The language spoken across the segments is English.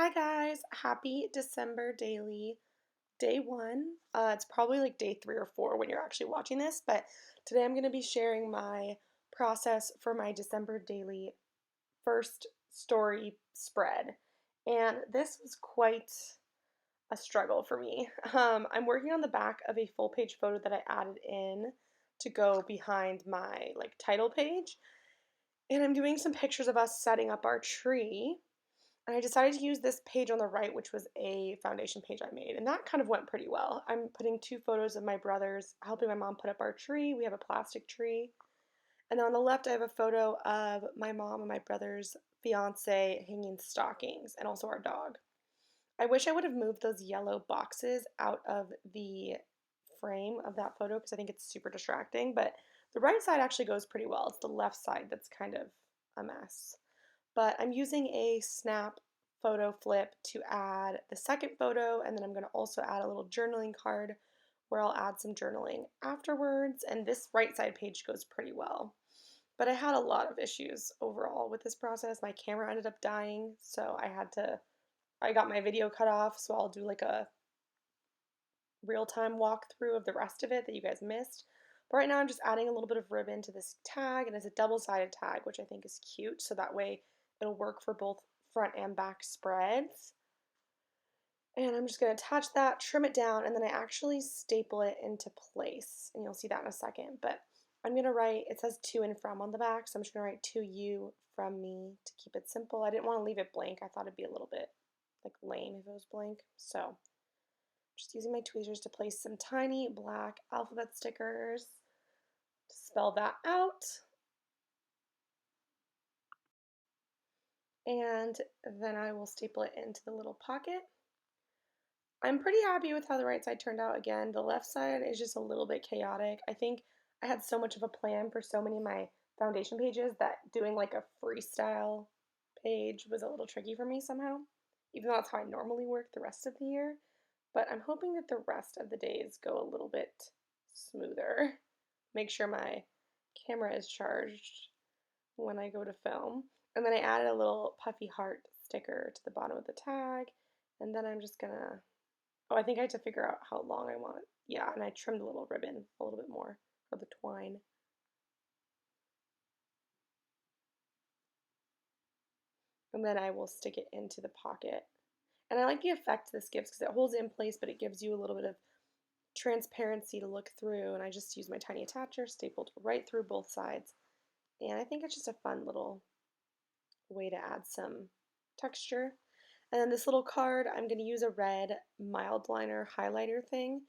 Hi guys, happy December daily, day one. It's probably like day 3 or 4 when you're actually watching this, but today I'm going to be sharing my process for my December daily first story spread. And this was quite a struggle for me. I'm working on the back of a full page photo that I added in to go behind my title page, and I'm doing some pictures of us setting up our tree. And I decided to use this page on the right, which was a foundation page I made, and that kind of went pretty well. I'm putting 2 photos of my brothers helping my mom put up our tree. We have a plastic tree. And then on the left, I have a photo of my mom and my brother's fiance hanging stockings, and also our dog. I wish I would have moved those yellow boxes out of the frame of that photo because I think it's super distracting, but the right side actually goes pretty well. It's the left side that's kind of a mess. But I'm using a snap photo flip to add the second photo, and then I'm going to also add a little journaling card where I'll add some journaling afterwards, and this right side page goes pretty well. But I had a lot of issues overall with this process. My camera ended up dying, so I got my video cut off, so I'll do like a real-time walkthrough of the rest of it that you guys missed. But right now I'm just adding a little bit of ribbon to this tag, and it's a double-sided tag, which I think is cute, so that way it'll work for both front and back spreads. And I'm just going to attach that, trim it down, and then I actually staple it into place. And you'll see that in a second. But I'm going to write, it says to and from on the back, so I'm just going to write to you from me to keep it simple. I didn't want to leave it blank. I thought it'd be a little bit lame if it was blank. So just using my tweezers to place some tiny black alphabet stickers to spell that out. And then I will staple it into the little pocket. I'm pretty happy with how the right side turned out. Again, the left side is just a little bit chaotic. I think I had so much of a plan for so many of my foundation pages that doing like a freestyle page was a little tricky for me somehow, even though that's how I normally work the rest of the year. But I'm hoping that the rest of the days go a little bit smoother. Make sure my camera is charged when I go to film. And then I added a little puffy heart sticker to the bottom of the tag. And then I'm just gonna, oh, I think I had to figure out how long I want it. Yeah, and I trimmed a little ribbon a little bit more for the twine. And then I will stick it into the pocket. And I like the effect this gives because it holds it in place, but it gives you a little bit of transparency to look through. And I just use my tiny attacher, stapled right through both sides. And I think it's just a fun little way to add some texture. And then this little card, I'm going to use a red mild liner highlighter thing.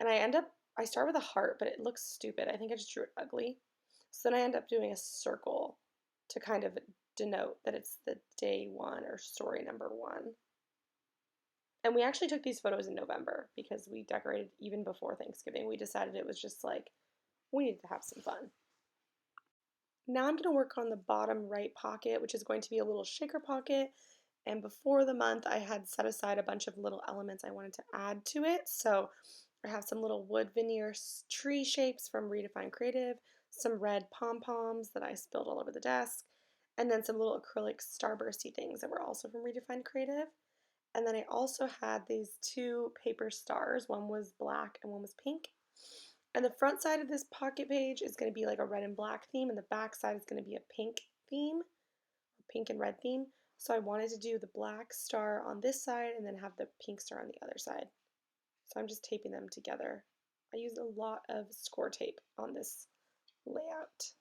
And I start with a heart, but it looks stupid. I think I just drew it ugly. So then I end up doing a circle to kind of denote that it's the day one or story number one. And we actually took these photos in November because we decorated even before Thanksgiving. We decided it was just like, we needed to have some fun. Now I'm going to work on the bottom right pocket, which is going to be a little shaker pocket. And before the month, I had set aside a bunch of little elements I wanted to add to it. So I have some little wood veneer tree shapes from Redefine Creative, some red pom-poms that I spilled all over the desk, and then some little acrylic starbursty things that were also from Redefine Creative. And then I also had these 2 paper stars. One was black and one was pink. And the front side of this pocket page is going to be like a red and black theme, and the back side is going to be a pink theme, pink and red theme. So I wanted to do the black star on this side and then have the pink star on the other side. So I'm just taping them together. I used a lot of score tape on this layout.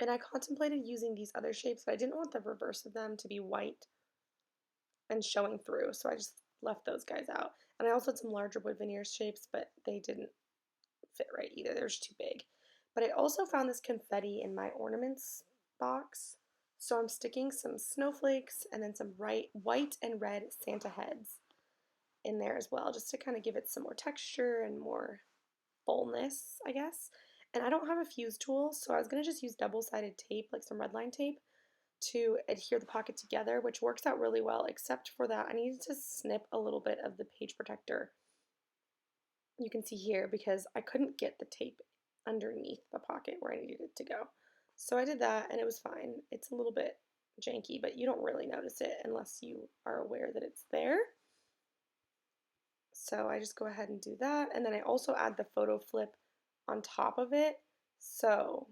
And I contemplated using these other shapes, but I didn't want the reverse of them to be white and showing through, so I just left those guys out. And I also had some larger wood veneer shapes, but they didn't fit right either. They were just too big. But I also found this confetti in my ornaments box. So I'm sticking some snowflakes and then some white and red Santa heads in there as well, just to kind of give it some more texture and more fullness, I guess. And I don't have a fuse tool, so I was going to just use double-sided tape, like some red line tape, to adhere the pocket together, which works out really well, except for that I needed to snip a little bit of the page protector. You can see here because I couldn't get the tape underneath the pocket where I needed it to go. So I did that and it was fine. It's a little bit janky, but you don't really notice it unless you are aware that it's there. So I just go ahead and do that, and then I also add the photo flip on top of it, so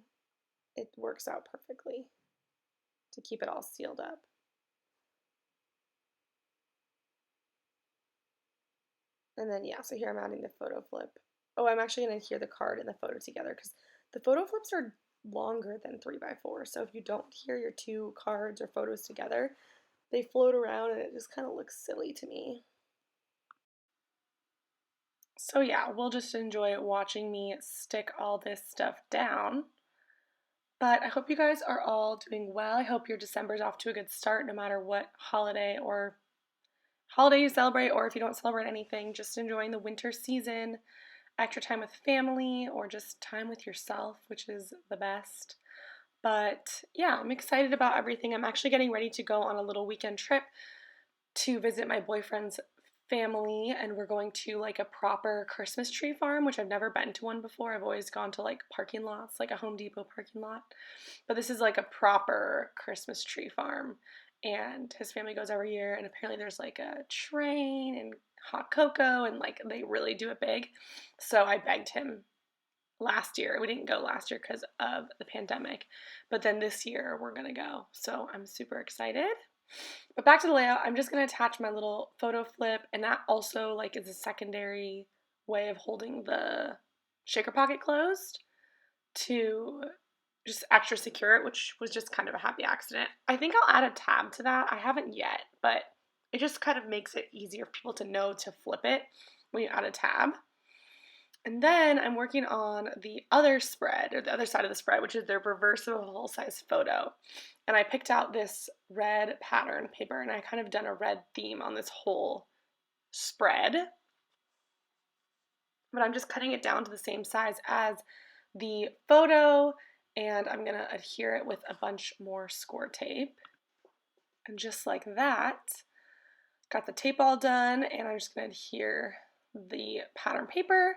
it works out perfectly to keep it all sealed up. And then yeah, so here I'm adding the photo flip. Oh, I'm actually going to adhere the card and the photo together because the photo flips are longer than 3x4. So if you don't adhere your two cards or photos together, they float around and it just kind of looks silly to me. So yeah, we'll just enjoy watching me stick all this stuff down. But I hope you guys are all doing well. I hope your December's off to a good start no matter what holiday you celebrate, or if you don't celebrate anything, just enjoying the winter season, extra time with family, or just time with yourself, which is the best. But yeah, I'm excited about everything. I'm actually getting ready to go on a little weekend trip to visit my boyfriend's family, and we're going to like a proper Christmas tree farm, which I've never been to one before. I've always gone to like parking lots, like a Home Depot parking lot. But this is like a proper Christmas tree farm, and his family goes every year, and apparently there's like a train and hot cocoa, and like they really do it big. So I begged him last year. We didn't go last year because of the pandemic, but then this year we're gonna go. So I'm super excited. But back to the layout, I'm just going to attach my little photo flip, and that also like is a secondary way of holding the shaker pocket closed to just extra secure it, which was just kind of a happy accident. I think I'll add a tab to that. I haven't yet, but it just kind of makes it easier for people to know to flip it when you add a tab. And then I'm working on the other spread, or the other side of the spread, which is their reversible full-size photo. And I picked out this red pattern paper, and I kind of done a red theme on this whole spread. But I'm just cutting it down to the same size as the photo, and I'm going to adhere it with a bunch more score tape. And just like that, got the tape all done, and I'm just going to adhere the pattern paper.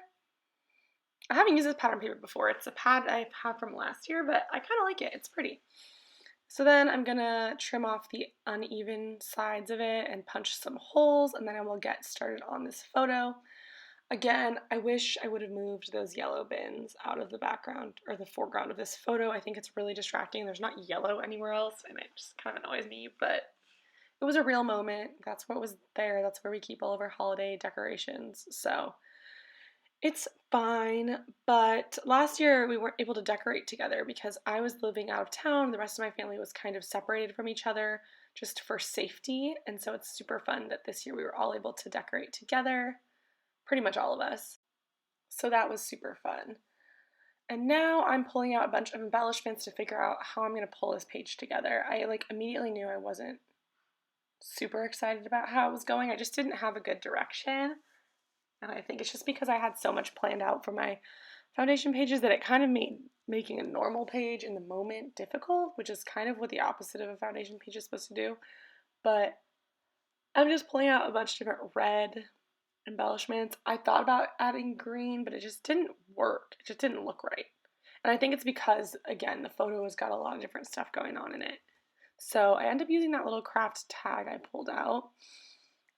I haven't used this pattern paper before. It's a pad I have from last year, but I kind of like it. It's pretty. So then I'm going to trim off the uneven sides of it and punch some holes, and then I will get started on this photo. Again, I wish I would have moved those yellow bins out of the background or the foreground of this photo. I think it's really distracting. There's not yellow anywhere else, and it just kind of annoys me, but it was a real moment. That's what was there. That's where we keep all of our holiday decorations. So it's fine, but last year we weren't able to decorate together because I was living out of town. The rest of my family was kind of separated from each other just for safety, and so it's super fun that this year we were all able to decorate together, pretty much all of us. So that was super fun. And now I'm pulling out a bunch of embellishments to figure out how I'm going to pull this page together. I immediately knew I wasn't super excited about how it was going. I just didn't have a good direction. And I think it's just because I had so much planned out for my foundation pages that it kind of made making a normal page in the moment difficult, which is kind of what the opposite of a foundation page is supposed to do. But I'm just pulling out a bunch of different red embellishments. I thought about adding green, but it just didn't work. It just didn't look right. And I think it's because, again, the photo has got a lot of different stuff going on in it. So I end up using that little craft tag I pulled out.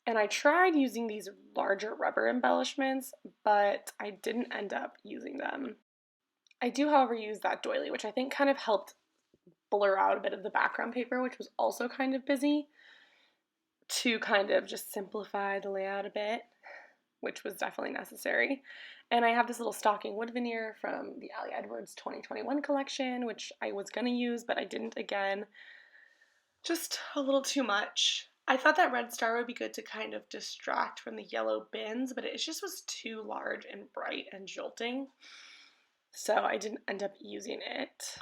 And I tried using these larger rubber embellishments, but I didn't end up using them. I do, however, use that doily, which I think kind of helped blur out a bit of the background paper, which was also kind of busy, to kind of just simplify the layout a bit, which was definitely necessary. And I have this little stocking wood veneer from the Ali Edwards 2021 collection, which I was going to use, but I didn't again. Just a little too much. I thought that red star would be good to kind of distract from the yellow bins, but it just was too large and bright and jolting, so I didn't end up using it.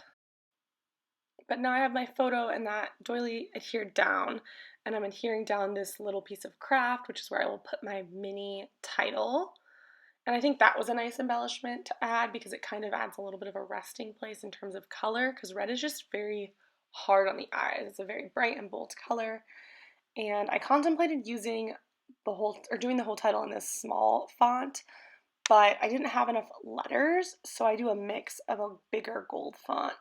But now I have my photo and that doily adhered down, and I'm adhering down this little piece of craft, which is where I will put my mini title. And I think that was a nice embellishment to add because it kind of adds a little bit of a resting place in terms of color, because red is just very hard on the eyes. It's a very bright and bold color. And I contemplated using doing the whole title in this small font, but I didn't have enough letters, so I do a mix of a bigger gold font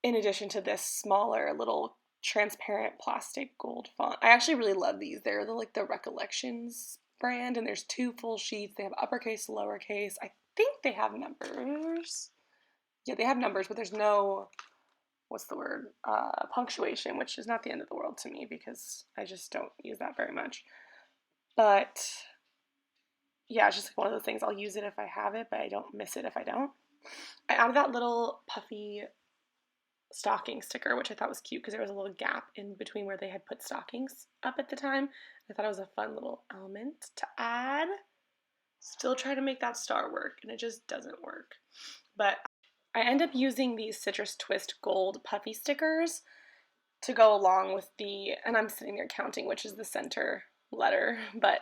in addition to this smaller little transparent plastic gold font. I actually really love these. They're like the Recollections brand, and there's 2 full sheets. They have uppercase, lowercase. I think they have numbers. Yeah, they have numbers, but there's no, what's the word, punctuation, which is not the end of the world to me because I just don't use that very much. But yeah, it's just like one of those things. I'll use it if I have it, but I don't miss it if I don't. I added that little puffy stocking sticker, which I thought was cute because there was a little gap in between where they had put stockings up at the time. I thought it was a fun little element to add. Still try to make that star work, and it just doesn't work. But I end up using these Citrus Twist Gold puffy stickers to go along with the, and I'm sitting there counting which is the center letter, but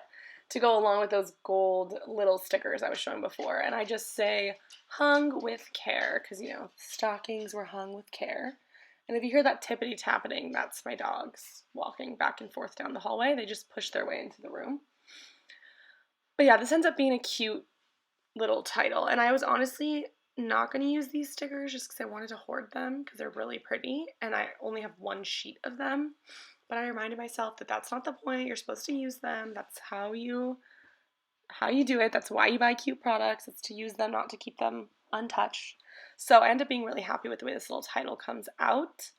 to go along with those gold little stickers I was showing before. And I just say, hung with care, because, you know, stockings were hung with care. And if you hear that tippity-tappeting, that's my dogs walking back and forth down the hallway. They just push their way into the room. But yeah, this ends up being a cute little title. And I was honestly not going to use these stickers just because I wanted to hoard them because they're really pretty. And I only have 1 sheet of them. But I reminded myself that that's not the point. You're supposed to use them. That's how you do it. That's why you buy cute products. It's to use them, not to keep them untouched. So I end up being really happy with the way this little title comes out.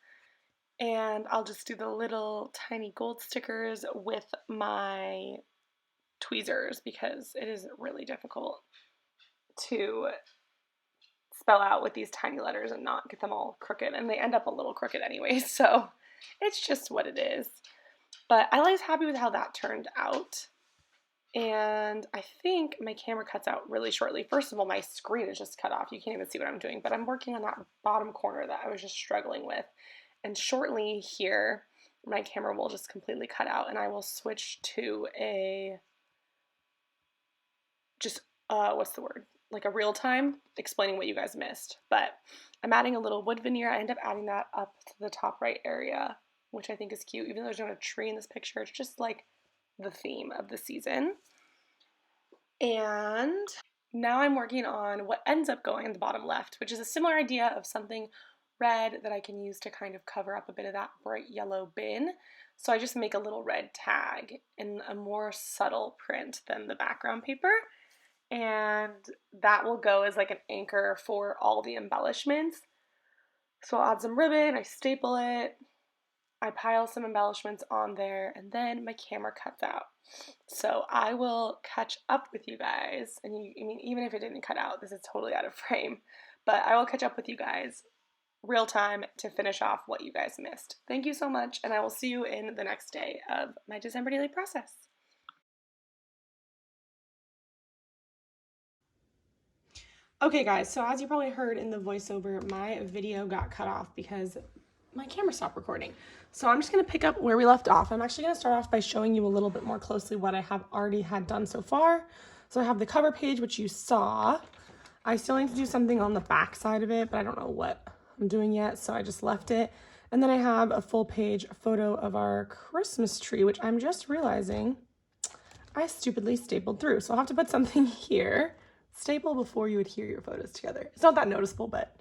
And I'll just do the little tiny gold stickers with my tweezers because it is really difficult to spell out with these tiny letters and not get them all crooked. And they end up a little crooked anyway, so it's just what it is. But I was happy with how that turned out. And I think my camera cuts out really shortly. First of all, my screen is just cut off. You can't even see what I'm doing. But I'm working on that bottom corner that I was just struggling with. And shortly here, my camera will just completely cut out. And I will switch to a, what's the word? Like a real time explaining what you guys missed. But I'm adding a little wood veneer. I end up adding that up to the top right area, which I think is cute. Even though there's not a tree in this picture, it's just like the theme of the season. And now I'm working on what ends up going in the bottom left, which is a similar idea of something red that I can use to kind of cover up a bit of that bright yellow bin. So I just make a little red tag in a more subtle print than the background paper. And that will go as like an anchor for all the embellishments. So I'll add some ribbon, I staple it, I pile some embellishments on there, and then my camera cuts out. So I will catch up with you guys, and I mean, even if it didn't cut out, this is totally out of frame, but I will catch up with you guys real time to finish off what you guys missed. Thank you so much, and I will see you in the next day of my December daily process. Okay guys, so as you probably heard in the voiceover, my video got cut off because my camera stopped recording. So I'm just gonna pick up where we left off. I'm actually gonna start off by showing you a little bit more closely what I have already had done so far. So I have the cover page, which you saw. I still need to do something on the back side of it, but I don't know what I'm doing yet, so I just left it. And then I have a full page photo of our Christmas tree, which I'm just realizing I stupidly stapled through. So I'll have to put something here. Staple before you adhere your photos together. It's not that noticeable, but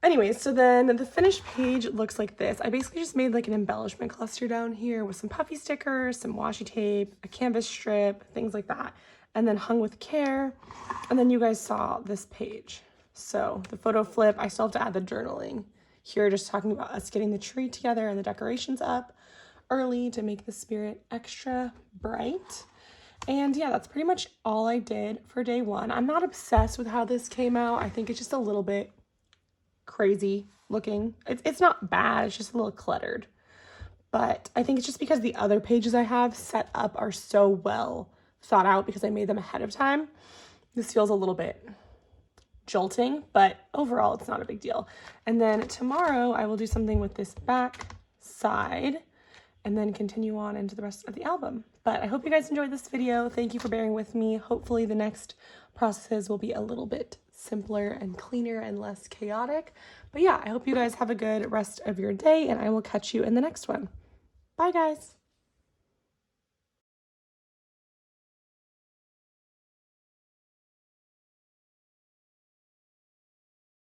anyway, so then the finished page looks like this. I basically just made like an embellishment cluster down here with some puffy stickers, some washi tape, a canvas strip, things like that, and then hung with care. And then you guys saw this page. So the photo flip, I still have to add the journaling here, just talking about us getting the tree together and the decorations up early to make the spirit extra bright. And yeah, that's pretty much all I did for day one. I'm not obsessed with how this came out. I think it's just a little bit crazy looking. It's not bad, it's just a little cluttered. But I think it's just because the other pages I have set up are so well thought out because I made them ahead of time. This feels a little bit jolting, but overall it's not a big deal. And then tomorrow I will do something with this back side and then continue on into the rest of the album. But I hope you guys enjoyed this video. Thank you for bearing with me. Hopefully the next processes will be a little bit simpler and cleaner and less chaotic. But yeah, I hope you guys have a good rest of your day, and I will catch you in the next one. Bye guys.